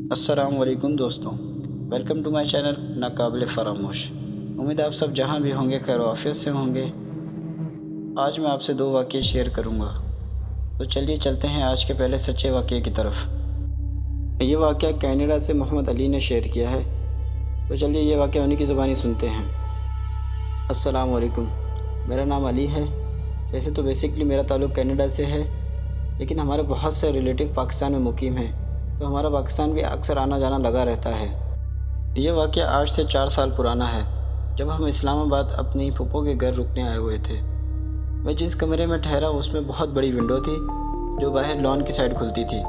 अस्सलाम वालेकुम दोस्तों, वेलकम टू माय चैनल नाकाबिल फरामोश। उम्मीद आप सब जहां भी होंगे खैर आफियत से होंगे। आज मैं आपसे दो वाक़ये शेयर करूंगा, तो चलिए चलते हैं आज के पहले सच्चे वाक़ये की तरफ। ये वाक़या कनाडा से मोहम्मद अली ने शेयर किया है, तो चलिए ये वाक़या उन्हीं की ज़ुबानी सुनते हैं। अस्सलाम वालेकुम, मेरा नाम अली है। वैसे तो बेसिकली मेरा ताल्लुक़ कनाडा से है, लेकिन हमारे बहुत से रिलेटिव पाकिस्तान में मुकीम हैं, तो हमारा पाकिस्तान भी अक्सर आना जाना लगा रहता है। ये वाक़या आज से 4 साल पुराना है, जब हम इस्लामाबाद अपनी फूफो के घर रुकने आए हुए थे। मैं जिस कमरे में ठहरा उसमें बहुत बड़ी विंडो थी, जो बाहर लॉन की साइड खुलती थी।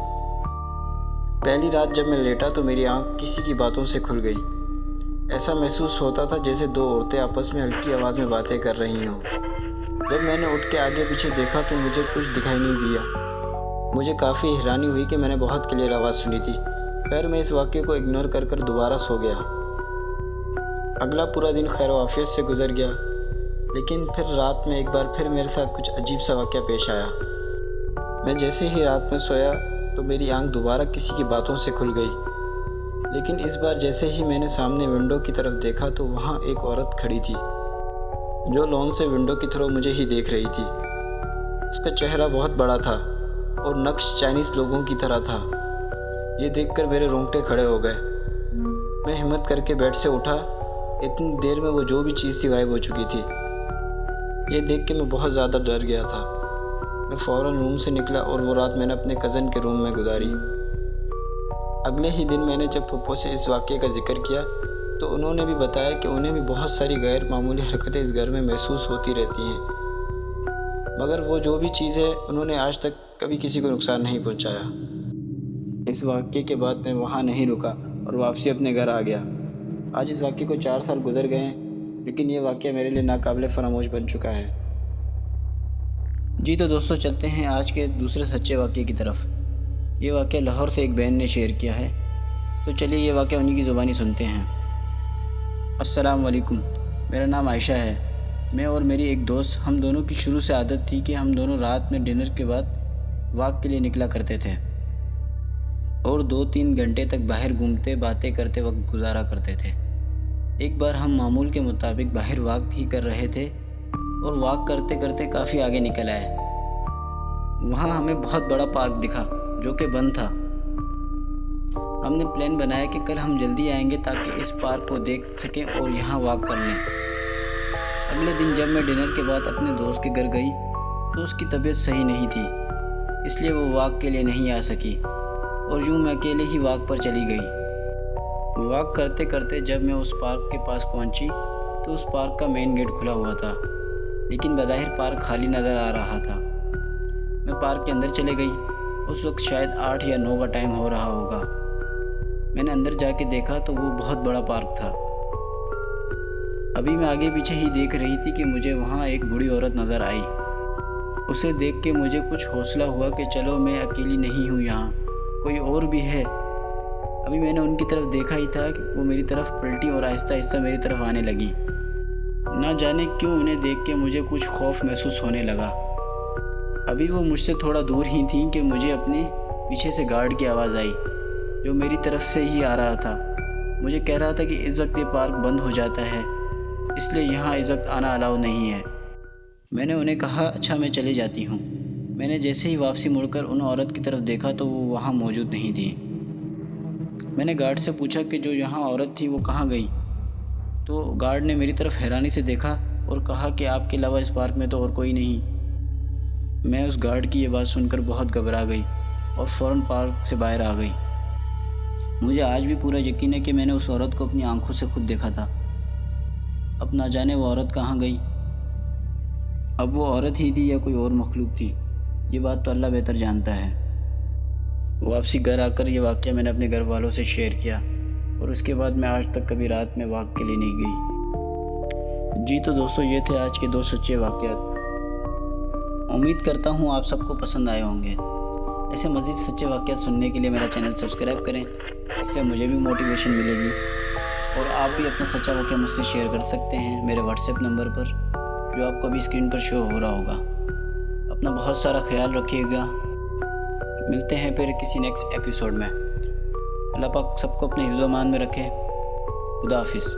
पहली रात जब मैं लेटा तो मेरी आँख किसी की बातों से खुल गई। ऐसा महसूस होता था जैसे दो औरतें आपस में हल्की आवाज़ में बातें कर रही हों। जब मैंने उठ के आगे पीछे देखा तो मुझे कुछ दिखाई नहीं दिया। मुझे काफ़ी हैरानी हुई कि मैंने बहुत क्लियर आवाज़ सुनी थी। खैर मैं इस वाक़ये को इग्नोर कर दोबारा सो गया। अगला पूरा दिन खैर आफियत से गुजर गया, लेकिन फिर रात में एक बार फिर मेरे साथ कुछ अजीब सा वाक़या पेश आया। मैं जैसे ही रात में सोया तो मेरी आंख दोबारा किसी की बातों से खुल गई, लेकिन इस बार जैसे ही मैंने सामने विंडो की तरफ देखा तो वहाँ एक औरत खड़ी थी, जो लॉन से विंडो की थ्रू मुझे ही देख रही थी। उसका चेहरा बहुत बड़ा था और नक्श चाइनीज़ लोगों की तरह था। ये देखकर मेरे रोंगटे खड़े हो गए। मैं हिम्मत करके बेड से उठा। इतनी देर में वो जो भी चीज़ थी गायब हो चुकी थी। ये देख के मैं बहुत ज़्यादा डर गया था। मैं फ़ौरन रूम से निकला और वो रात मैंने अपने कज़न के रूम में गुजारी। अगले ही दिन मैंने जब फूफो से इस वाक़ये का जिक्र किया तो उन्होंने भी बताया कि उन्हें भी बहुत सारी गैर मामूली हरकतें इस घर में महसूस होती रहती हैं, मगर वो जो भी चीज़ है उन्होंने आज तक कभी किसी को नुकसान नहीं पहुंचाया। इस वाक़ये के बाद मैं वहाँ नहीं रुका और वापसी अपने घर आ गया। आज इस वाक़ये को 4 साल गुजर गए हैं, लेकिन ये वाक़या मेरे लिए नाकाबिल फरामोश बन चुका है। जी तो दोस्तों चलते हैं आज के दूसरे सच्चे वाक़ये की तरफ। ये वाक़या लाहौर से एक बहन ने शेयर किया है, तो चलिए ये वाक़या उन्हीं की ज़ुबानी सुनते हैं। अस्सलाम वालेकुम, मेरा नाम आयशा है। मैं और मेरी एक दोस्त, हम दोनों की शुरू से आदत थी कि हम दोनों रात में डिनर के बाद वॉक के लिए निकला करते थे और 2-3 घंटे तक बाहर घूमते बातें करते वक्त गुजारा करते थे। एक बार हम मामूल के मुताबिक बाहर वॉक ही कर रहे थे और वॉक करते करते काफ़ी आगे निकल आए। वहाँ हमें बहुत बड़ा पार्क दिखा जो कि बंद था। हमने प्लान बनाया कि कल हम जल्दी आएंगे ताकि इस पार्क को देख सकें और यहाँ वॉक कर लें। अगले दिन जब मैं डिनर के बाद अपने दोस्त के घर गई तो उसकी तबीयत सही नहीं थी, इसलिए वो वॉक के लिए नहीं आ सकी और यूँ मैं अकेले ही वॉक पर चली गई। वॉक करते करते जब मैं उस पार्क के पास पहुंची तो उस पार्क का मेन गेट खुला हुआ था, लेकिन बज़ाहिर पार्क खाली नज़र आ रहा था। मैं पार्क के अंदर चले गई। उस वक्त शायद 8 या 9 का टाइम हो रहा होगा। मैंने अंदर जाके देखा तो वो बहुत बड़ा पार्क था। अभी मैं आगे पीछे ही देख रही थी कि मुझे वहाँ एक बूढ़ी औरत नज़र आई। उसे देख के मुझे कुछ हौसला हुआ कि चलो मैं अकेली नहीं हूँ, यहाँ कोई और भी है। अभी मैंने उनकी तरफ देखा ही था कि वो मेरी तरफ पलटी और आहिस्ता आहिस्ता मेरी तरफ आने लगी। ना जाने क्यों उन्हें देख के मुझे कुछ खौफ महसूस होने लगा। अभी वो मुझसे थोड़ा दूर ही थी कि मुझे अपने पीछे से गार्ड की आवाज़ आई, जो मेरी तरफ से ही आ रहा था। मुझे कह रहा था कि इस वक्त ये पार्क बंद हो जाता है, इसलिए यहाँ इस वक्त आना अलाउ नहीं है। मैंने उन्हें कहा अच्छा मैं चले जाती हूँ। मैंने जैसे ही वापसी मुड़कर उन औरत की तरफ देखा तो वो वहाँ मौजूद नहीं थी। मैंने गार्ड से पूछा कि जो यहाँ औरत थी वो कहाँ गई, तो गार्ड ने मेरी तरफ हैरानी से देखा और कहा कि आपके अलावा इस पार्क में तो और कोई नहीं। मैं उस गार्ड की ये बात सुनकर बहुत घबरा गई और फ़ौरन पार्क से बाहर आ गई। मुझे आज भी पूरा यकीन है कि मैंने उस औरत को अपनी आंखों से खुद देखा था। अब ना जाने वो औरत कहाँ गई। अब वो औरत ही थी या कोई और मखलूक थी, ये बात तो अल्लाह बेहतर जानता है। वापसी घर आकर ये वाक़या मैंने अपने घर वालों से शेयर किया और उसके बाद मैं आज तक कभी रात में वॉक के लिए नहीं गई। जी तो दोस्तों ये थे आज के 2 सच्चे वाक़यात। उम्मीद करता हूँ आप सबको पसंद आए होंगे। ऐसे मज़ीद सच्चे वाक़यात सुनने के लिए मेरा चैनल सब्सक्राइब करें, इससे मुझे भी मोटिवेशन मिलेगी। और आप भी अपना सच्चा वाक़या मुझसे शेयर कर सकते हैं मेरे व्हाट्सएप नंबर पर, जो आपको अभी स्क्रीन पर शो हो रहा होगा। अपना बहुत सारा ख्याल रखिएगा। ملتے ہیں پھر کسی نیکسٹ ایپیسوڈ میں۔ اللہ پاک سب کو اپنے حفظ و امان میں رکھے۔ خدا حافظ۔